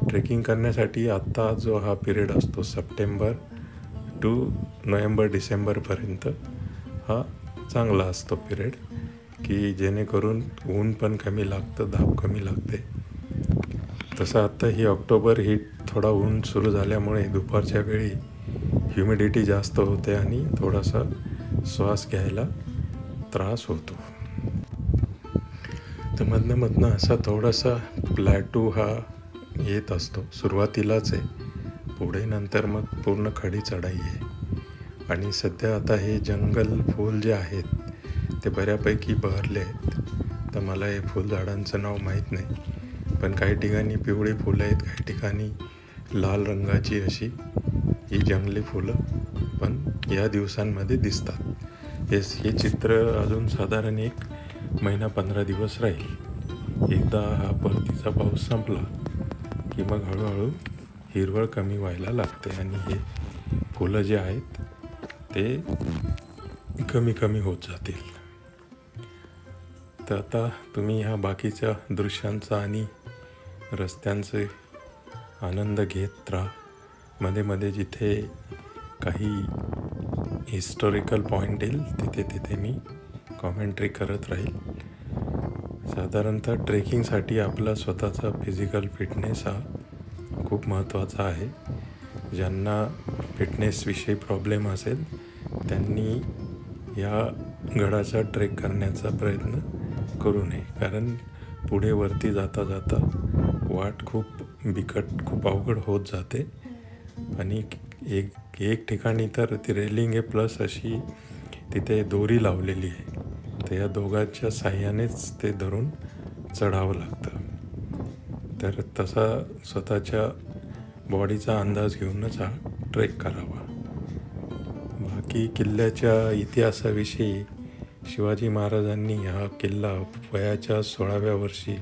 Trekking करण्यासाठी आत्ता जो हा पिरियड असतो सप्टेंबर टू नोव्हेंबर डिसेंबरपर्यंत हा चांगला असतो पिरियड, की जेणेकरून ऊन पण कमी लागतं, धाप कमी लागते. तसं आत्ता ही ऑक्टोबर ही थोडा ऊन सुरू झाल्यामुळे दुपारच्या वेळी ह्युमिडिटी जास्त होते आणि थोडासा श्वास घ्यायला त्रास होतो. तर मधनं असा थोडासा प्लॅटू हा येत असतो. सुरुवातीलाच आहे, पुढे नंतर मग पूर्ण खडी चढाई आहे. आणि सध्या आता हे जंगल फूल जे आहेत ते बऱ्यापैकी बहरले आहेत. तर मला हे फुलझाडांचं नाव माहीत नाही, पण काही ठिकाणी पिवळी फुलं आहेत, काही ठिकाणी लाल रंगाची अशी ही जंगली फुलं पण या दिवसांमध्ये दिसतात. हे चित्र अजून साधारण 1 महिना 15 दिवस राहील. एकदा हा परतीचा पाऊस संपला की मग हळूहळू हिरवळ कमी व्हायला लागते आणि हे फुलं जे आहेत ते कमी होत जातील. तर आता तुम्ही ह्या बाकीच्या दृश्यांचा आणि रस्त्यांचे आनंद घेत राहा. मध्ये जिथे काही हिस्टॉरिकल पॉईंट येईल तिथे मी कॉमेंट्री करत राहील. साधारणतः ट्रेकिंगसाठी आपला स्वतःचा फिजिकल फिटनेस हा खूप महत्त्वाचा आहे. ज्यांना फिटनेसविषयी प्रॉब्लेम असेल त्यांनी या गडाचा ट्रेक करण्याचा प्रयत्न करू नये, कारण पुढे वरती जाता वाट खूप बिकट, खूप अवघड होत जाते. आणि एक ठिकाणी तर ती रेलिंग आहे, प्लस अशी तिथे दोरी लावलेली आहे. तर या दोघांच्या साह्यानेच ते धरून चढावं लागतं. तर तसा स्वतःच्या बॉडीचा अंदाज घेऊनच हा ट्रेक करावा. बाकी किल्ल्याच्या इतिहासाविषयी शिवाजी महाराजांनी हा किल्ला वयाच्या 16व्या वर्षी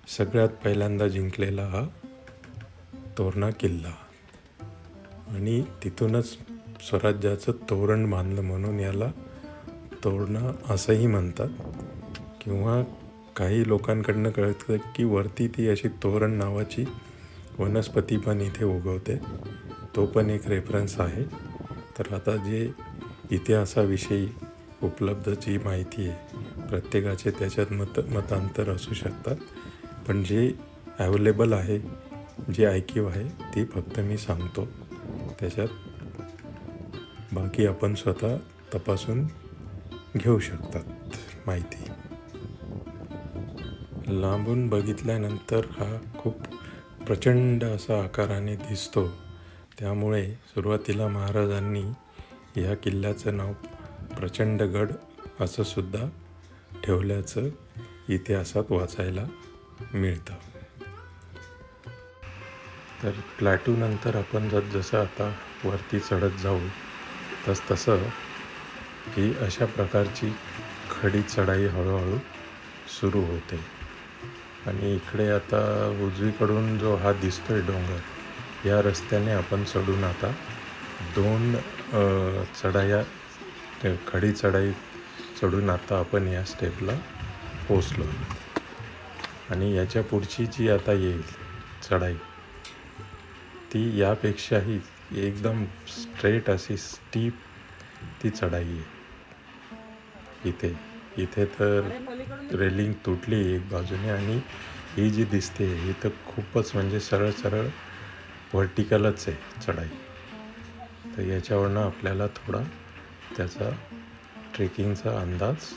सगळ्यात पहिल्यांदा जिंकलेला हा तोरणा किल्ला, आणि तिथूनच स्वराज्याचं तोरण बांधलं म्हणून याला तोरणा असंही म्हणतात. किंवा काही लोकांकडनं कळतं की वरती ती अशी तोरण नावाची वनस्पती पण इथे उगवते, तो पण एक रेफरन्स आहे. तर आता जे इतिहासाविषयी उपलब्ध जी माहिती आहे, प्रत्येकाचे त्याच्यात मतांतर असू शकतात, पण जे ॲव्हेलेबल आहे, जी ऐकीव आहे ती फक्त मी सांगतो. त्याच्यात बाकी आपण स्वतः तपासून घेऊ शकतात माहिती. लांबून बघितल्यानंतर हा खूप प्रचंड असा आकाराने दिसतो. त्यामुळे सुरुवातीला महाराजांनी या किल्ल्याचं नाव प्रचंडगड असं सुद्धा ठेवल्याचं इतिहासात वाचायला मिळतं. तर प्लॅटूनंतर आपण जसं आता वरती चढत जाऊ तसं ही अशा प्रकारची खडी चढाई हळूहळू सुरू होते. आणि इकडे आता उजवीकडून जो हा दिसतोय डोंगर, या रस्त्याने आपण चढून आता 2 चढाया, खडी चढाई चढून आता आपण या स्टेपला पोचलो. आणि याच्या पुढची जी आता येईल चढाई ती यापेक्षाही एकदम स्ट्रेट अशी स्टीप ती चढाई आहे. इथे तर रेलिंग तुटली एक बाजूने, आणि ही जी दिसते ही तर खूपच म्हणजे सरळ व्हर्टिकलच आहे चढाई. तर याच्यावरनं आपल्याला थोडा त्याचा ट्रेकिंगचा अंदाज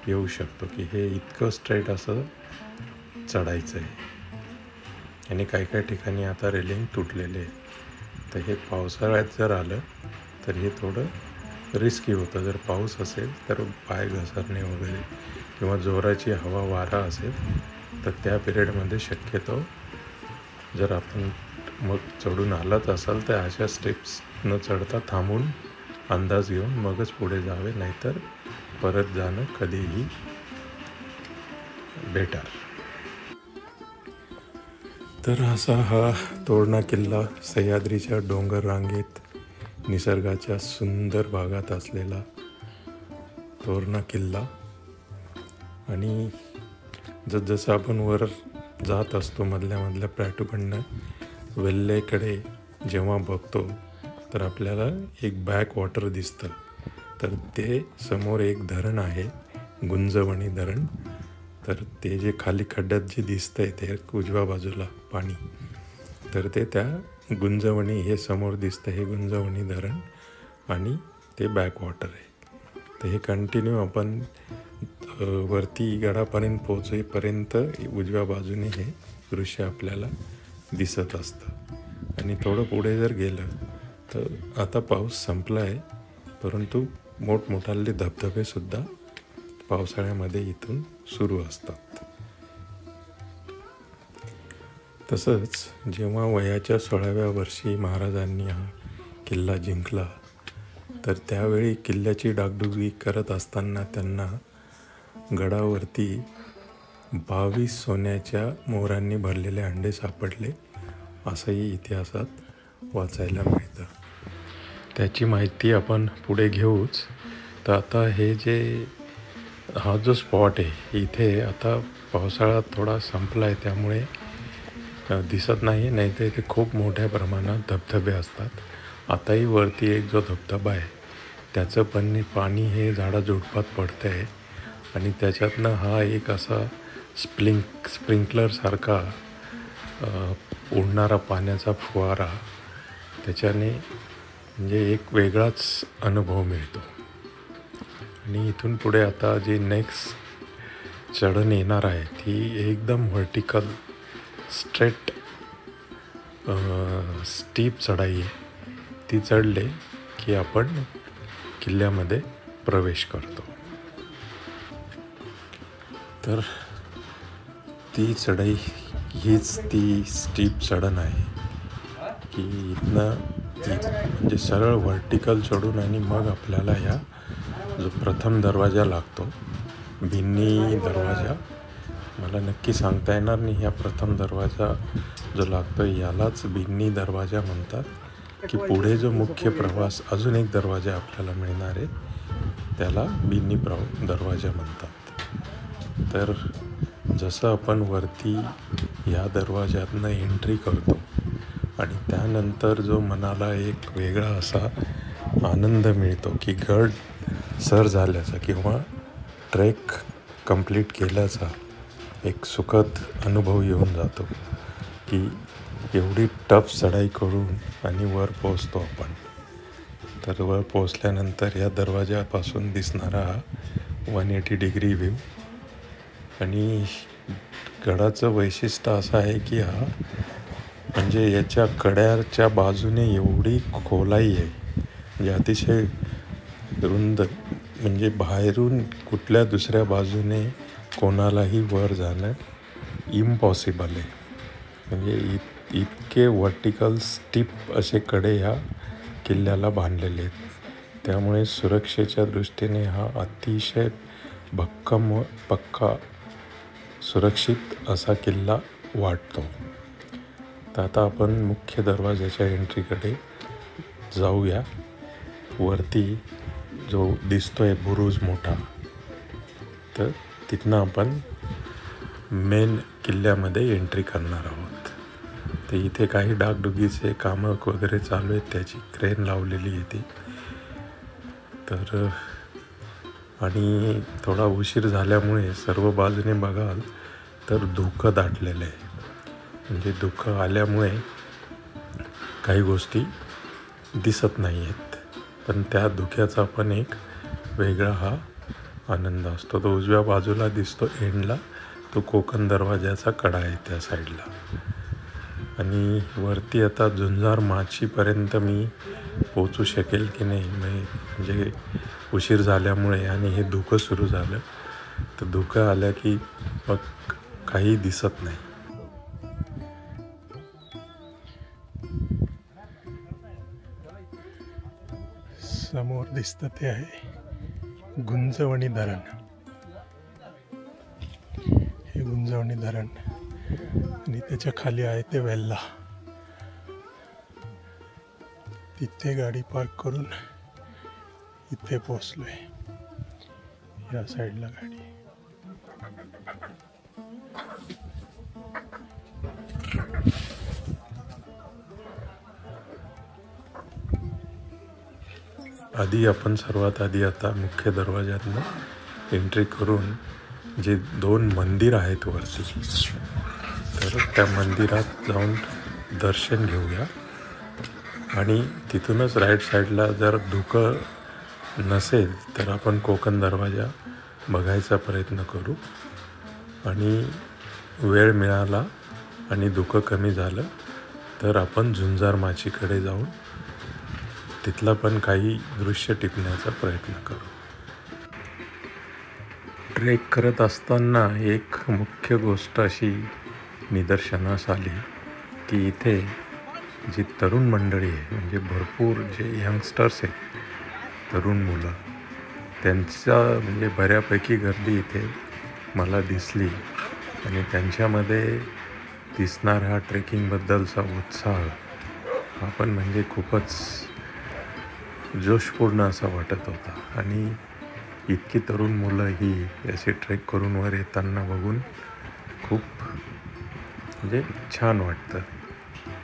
येऊ शकतो की हे इतकं स्ट्रेट असं चढायचं आहे. आणि काही ठिकाणी आता रेलिंग तुटलेले आहे. तर हे पावसाळ्यात जर आलं तर हे थोडं रिस्की होतं. जर पाऊस असेल तर पाय घसरणे वगैरे, किंवा जोराची हवा वारा असेल तर त्या पिरियडमध्ये शक्यतो जर आपण मग चढून आलाच असाल तर अशा स्टेप्स न चढता थांबून अंदाज घेऊन मगच पुढे जावे, नाहीतर परत जाणं कधीही बेटर. तर असा हा तोरणा किल्ला सह्याद्रीच्या डोंगर रांगेत निसर्गाच्या सुंदर भागात असलेला तोरणा किल्ला. आणि जसं आपण वर जात असतो मधल्या प्लॅटूकडनं वेल्हेकडे जेव्हा बघतो तर आपल्याला एक बॅक वॉटर दिसतं. तर ते समोर एक धरण आहे, गुंजवणी धरण. तर ते जे खाली खड्ड्यात जे दिसतंय ते उजव्या बाजूला पाणी, तर ते त्या गुंजवणी, हे समोर दिसतं हे गुंजवणी धरण आणि ते बॅक वॉटर आहे. तर हे कंटिन्यू आपण वरती गडापर्यंत पोहोचेपर्यंत उजव्या बाजूने हे दृश्य आपल्याला दिसत असतं. आणि थोडं पुढे जर गेलं तर आता पाऊस संपला आहे, परंतु मोठमोठाले धबधबेसुद्धा पावसाळ्यामध्ये इथून सुरू असतात. तसंच जेव्हा वयाच्या 16व्या वर्षी महाराजांनी हा किल्ला जिंकला, तर त्यावेळी किल्ल्याची डागडुगी करत असताना त्यांना गडावरती 22 सोन्याच्या मोहरांनी भरलेले अंडे सापडले, असंही इतिहासात वाचायला मिळतं. त्याची माहिती आपण पुढे घेऊच. तर आता हा जो स्पॉट आहे इथे आता पावसाळा थोडा संपला आहे, त्यामुळे दिसत नाही, तर इथे खूप मोठ्या प्रमाणात धबधबे असतात. आताही वरती एक जो धबधबा आहे त्याचं पाणी हे झाडाझुडपात पडतं आहे आणि त्याच्यातनं हा एक असा स्प्रिंकलरसारखा उडणारा पाण्याचा फुवारा, त्याच्याने म्हणजे एक वेगळाच अनुभव मिळतो. आणि इथून पुढे आता जी नेक्स्ट चढण येणार आहे ती एकदम व्हर्टिकल स्ट्रेट स्टीप चढाई आहे. ती चढले की आपण किल्ल्यामध्ये प्रवेश करतो. तर ती चढाई हीच ती स्टीप चढण आहे की इथनं म्हणजे सरळ व्हर्टिकल चढून आणि मग आपल्याला ह्या जो प्रथम दरवाजा लागतो, भिन्नी दरवाजा, मला नक्की सांगता येणार नाही ह्या प्रथम दरवाजा जो लागतो यालाच भिन्नी दरवाजा म्हणतात, की पुढे जो मुख्य प्रवास अजून एक दरवाजा आपल्याला मिळणार आहे त्याला भिन्नी दरवाजा म्हणतात. तर जसं आपण वरती या दरवाज्यातनं एंट्री करतो आणि त्यानंतर जो मनाला एक वेगळा असा आनंद मिळतो की गड सर झाल्याचा किंवा ट्रेक कंप्लीट केल्याचा एक सुखद अनुभव येऊन जातो, की एवढी टफ चढाई करून आणि वर पोचतो आपण. तर वर पोचल्यानंतर या दरवाजापासून दिसणारा 180 डिग्री व्ह्यू. आणि गडाचं वैशिष्ट्य असं आहे की हा म्हणजे याच्या कड्याच्या बाजूने एवढी खोलाई आहे, म्हणजे अतिशय रुंद, म्हणजे बाहेरून कुठल्या दुसऱ्या बाजूने कोणालाही वर जाणं इम्पॉसिबल आहे. म्हणजे इतके व्हर्टिकल स्टीप असे कडे ह्या किल्ल्याला बांधलेले आहेत. त्यामुळे सुरक्षेच्या दृष्टीने हा अतिशय भक्कम व पक्का सुरक्षित असा किल्ला वाटतो. तर आता आपण मुख्य दरवाजाच्या एंट्रीकडे जाऊया. वरती जो दिसतोय बुरुज मोठा, तर तिथनं आपण मेन किल्ल्यामध्ये एंट्री करणार आहोत. तर इथे काही डागडुगीचे कामं वगैरे चालू आहेत, त्याची क्रेन लावलेली आहे ती. तर आणि थोडा उशीर झाल्यामुळे सर्व बाजूने बघाल तर धुकं दाटलेलं आहे. म्हणजे धुकं आल्यामुळे काही गोष्टी दिसत नाही आहेत, पण त्या धुक्याचा पण एक वेगळा हा आनंद असतो. तो उजव्या बाजूला दिसतो एंडला, तो कोकण दरवाजाचा कडा आहे त्या साईडला. आणि वरती आता झुंजार माचीपर्यंत मी पोचू शकेल की नाही, म्हणजे उशीर झाल्यामुळे आणि हे धुकं सुरू झालं, तर धुकं आलं की मग काही दिसत नाही. समोर दिसतं ते आहे गुंजवणी धरण. हे गुंजवणी धरण आणि त्याच्या खाली आहे ते वेल्हा. तिथे गाडी पार्क करून इथे पोचलोय. या साईडला गाडी. आपण सर्वात आधी आता मुख्य दरवाज्यातनं एंट्री करून जे 2 मंदिर आहेत वरती, तर त्या मंदिरात जाऊन दर्शन घेऊया. आणि तिथूनच राईट साईडला जर धुकं नसेल तर आपण कोकण दरवाजा बघायचा प्रयत्न करू. आणि वेळ मिळाला आणि धुकं कमी झालं तर आपण झुंजार माचीकडे जाऊन तिथलं पण काही दृश्य टिपण्याचा प्रयत्न करू. ट्रेक करत असताना एक मुख्य गोष्ट अशी निदर्शनास आली की इथे जी तरुण मंडळी आहे, म्हणजे भरपूर जे यंगस्टर्स आहेत, तरुण मुलं, त्यांचा म्हणजे बऱ्यापैकी गर्दी इथे मला दिसली. आणि त्यांच्यामध्ये दिसणारा हा ट्रेकिंगबद्दलचा उत्साह हा पण म्हणजे खूपच जोशपूर्ण असा वाटत होता. आणि इतकी तरुण मुलं ही असे ट्रेक करून वर येताना बघून खूप म्हणजे छान वाटतं.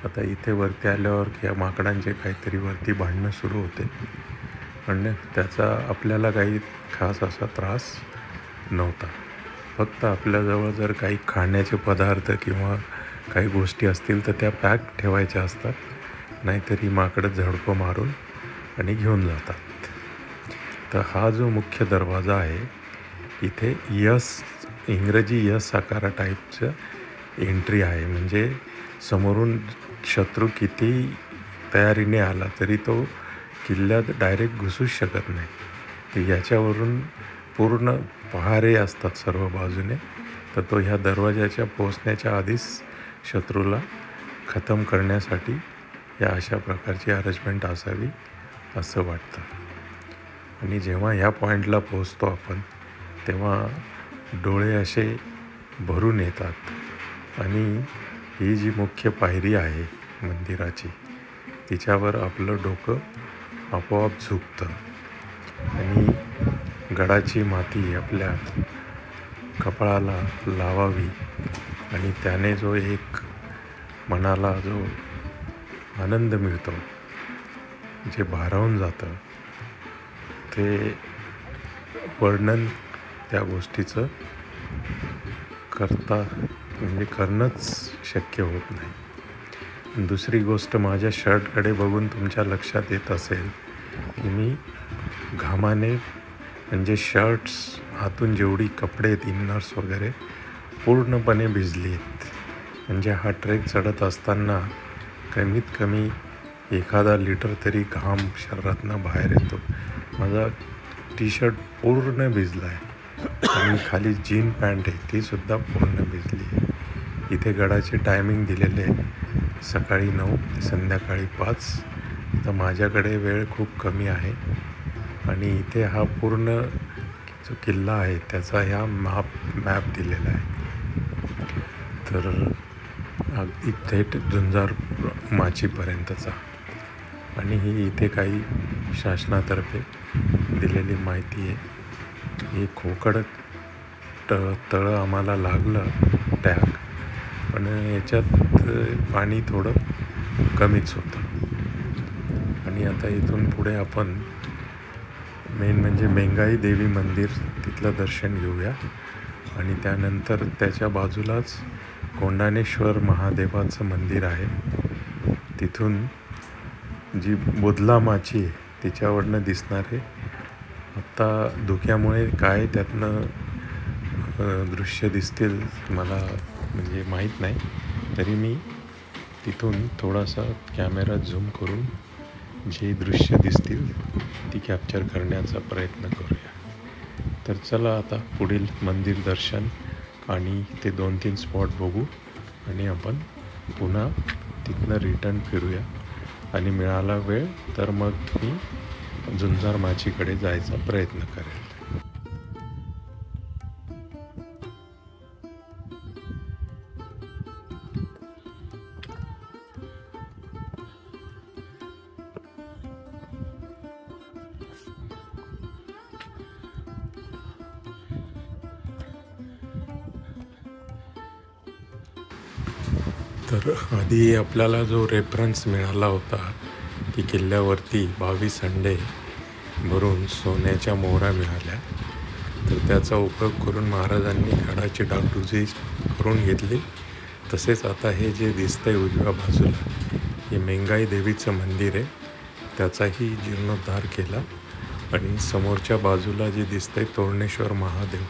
आता इथे वरती आल्यावर या माकडांचे काहीतरी वरती भांडणं सुरू होते, पण त्याचा आपल्याला काही खास असा त्रास नव्हता. फक्त आपल्याजवळ जर काही खाण्याचे पदार्थ किंवा काही गोष्टी असतील तर त्या पॅक ठेवायच्या असतात, नाहीतरी माकडं झडपं मारून आणि घेऊन जातात. तर हा जो मुख्य दरवाजा आहे, इथे इंग्रजी यस आकारा टाईपचं एंट्री आहे. म्हणजे समोरून शत्रू किती तयारीने आला तरी तो किल्ल्यात डायरेक्ट घुसूच शकत नाही. तर याच्यावरून पूर्ण पहारे असतात सर्व बाजूने, तर तो ह्या दरवाजाच्या पोचण्याच्या आधीच शत्रूला खतम करण्यासाठी या अशा प्रकारची अरेंजमेंट असावी असं वाटतं. आणि जेव्हा ह्या पॉईंटला पोचतो आपण तेव्हा डोळे असे भरून येतात. आणि ही जी मुख्य पायरी आहे मंदिराची, तिच्यावर आपलं डोकं आपोआप झुकतं आणि गडाची माती आपल्या कपाळाला लावावी आणि त्याने जो एक मनाला जो आनंद मिळतो, जे भारावून जातं, ते वर्णन त्या गोष्टीचं करणंच शक्य होत नाही. दुसरी गोष्ट, माझ्या शर्टकडे बघून तुमच्या लक्षात येत असेल की मी घामाने म्हणजे शर्ट्स हातून जेवढी कपडे आहेत, इनर्स वगैरे, पूर्णपणे भिजली आहेत. म्हणजे हा ट्रेक चढत असताना कमीत कमी 1 लिटर तरी घाम शरीरातनं बाहेर येतो. माझा टी शर्ट पूर्ण भिजला आहे आणि खाली जीन पॅन्ट आहे तीसुद्धा पूर्ण भिजली आहे. इथे गडाचे टायमिंग दिलेले आहे सकाळी 9 ते संध्याकाळी 5. तर माझ्याकडे वेळ खूप कमी आहे आणि इथे हा पूर्ण जो किल्ला आहे त्याचा ह्या मॅप दिलेला आहे. तर अगदी थेट झुंजार माचीपर्यंतचा. आणि ही इथे काही शासनातर्फे दिलेली माहिती आहे. हे खोकड तळं आम्हाला लागलं टॅग, पण याच्यात पाणी थोडं कमीच होतं. आणि आता इथून पुढे आपण मेन म्हणजे मेंगाई देवी मंदिर, तिथलं दर्शन घेऊया. आणि त्यानंतर त्याच्या बाजूलाच कोंडाणेश्वर महादेवाचं मंदिर आहे. तिथून जी बोधला माची आहे तिच्यावरनं दिसणारे, आत्ता धुक्यामुळे काय त्यातनं दृश्य दिसतील मला म्हणजे माहीत नाही, तरी मी तिथून थोडासा कॅमेरा झूम करून जे दृश्य दिसतील ती कॅप्चर करण्याचा प्रयत्न करूया. तर चला आता पुढील मंदिर दर्शन आणि ते 2-3 स्पॉट बघू आणि आपण पुन्हा तिथनं रिटर्न फिरूया. आणि मिळाला वेळ तर मग मी झुंजार माचीकडे जायचा प्रयत्न करेल. तर आधी आपल्याला जो रेफरन्स मिळाला होता की किल्ल्यावरती 22 अंडे भरून सोन्याच्या मोहरा मिळाल्या. तर त्याचा उपयोग करून महाराजांनी गडाची डागडुजी करून घेतली. तसेच आता हे जे दिसतंय उजव्या बाजूला, हे मेंगाई देवीचं मंदिर आहे, त्याचाही जीर्णोद्धार केला. आणि समोरच्या बाजूला जे दिसतंय तोरणेश्वर महादेव,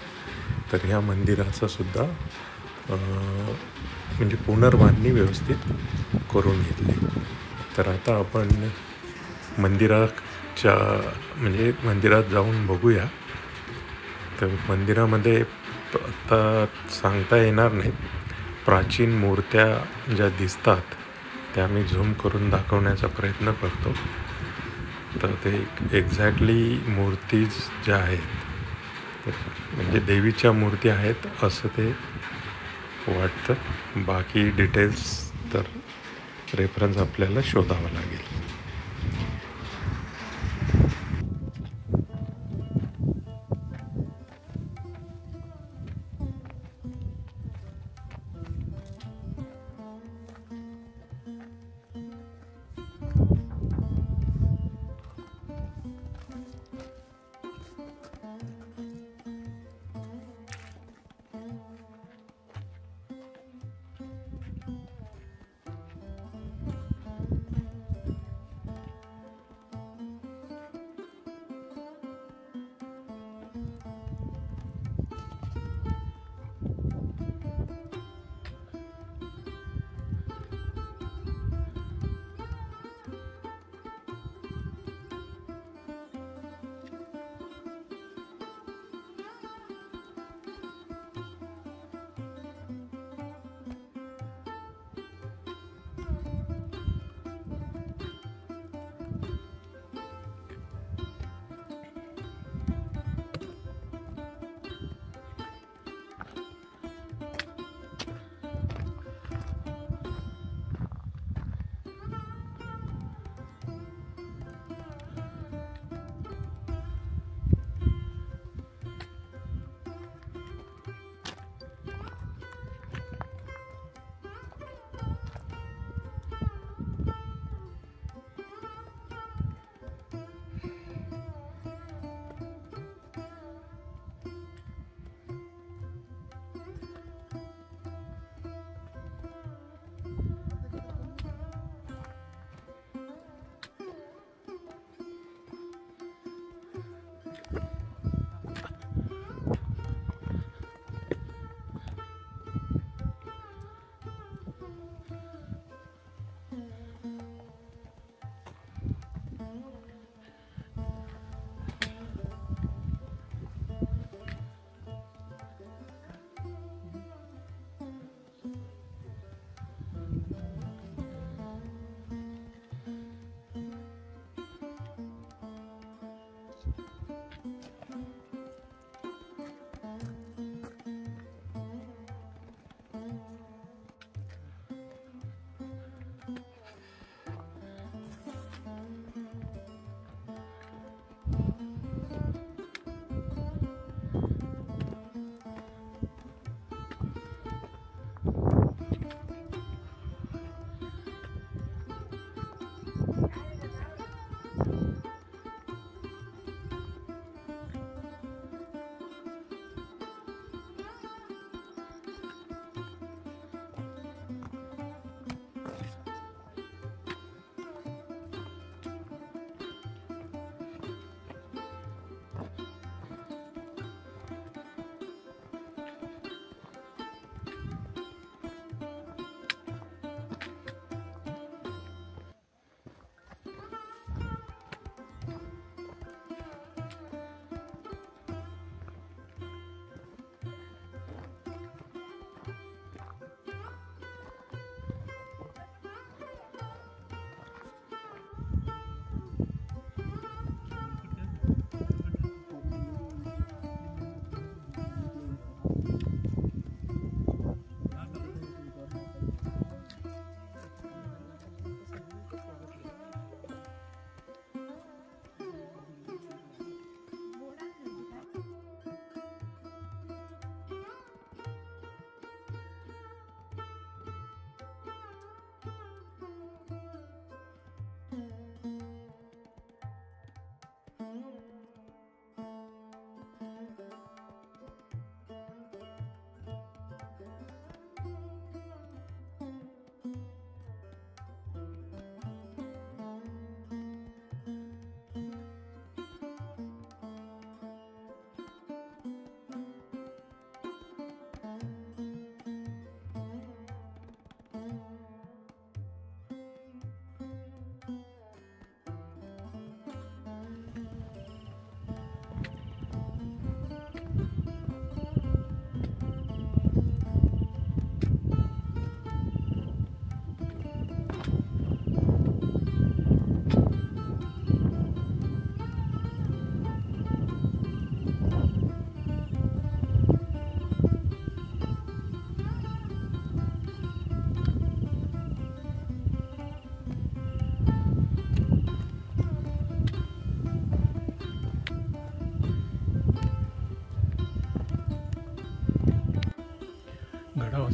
तर ह्या मंदिराचा सुद्धा म्हणजे पुनर्बांधणी व्यवस्थित करून घेतली. तर आता आपण मंदिरात जाऊन बघूया. तर मंदिरामध्ये आता सांगता येणार नाहीत. प्राचीन मूर्त्या ज्या दिसतात त्या मी झूम करून दाखवण्याचा प्रयत्न करतो. तर ते एक्झॅक्टली मूर्तीज ज्या आहेत म्हणजे देवीच्या मूर्ती आहेत असं ते वाटतं. बाकी डिटेल्स तर रेफरन्स आपल्याला शोधावा लागेल.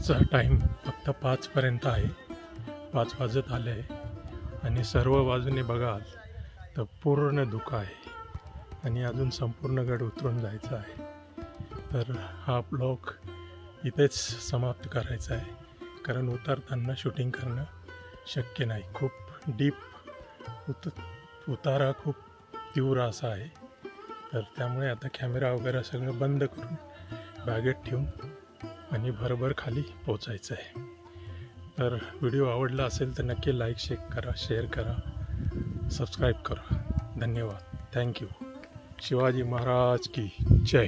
दुपारचा टाईम फक्त 5पर्यंत आहे. 5 वाजत आले आहे आणि सर्व बाजूने बघाल तर पूर्ण धुकं आहे आणि अजून संपूर्ण गड उतरून जायचं आहे. तर हा ब्लॉग इथेच समाप्त करायचा आहे, कारण उतरताना शूटिंग करणं शक्य नाही. खूप डीप उतारा खूप तीव्र असा आहे. तर त्यामुळे आता कॅमेरा वगैरे सगळं बंद करून बॅगेत ठेवून आणि भरभर खाली पोचायचं आहे. तर व्हिडिओ आवडला असेल तर नक्की लाईक शेअर करा, सबस्क्राईब करा. धन्यवाद. थँक्यू. शिवाजी महाराज की जय.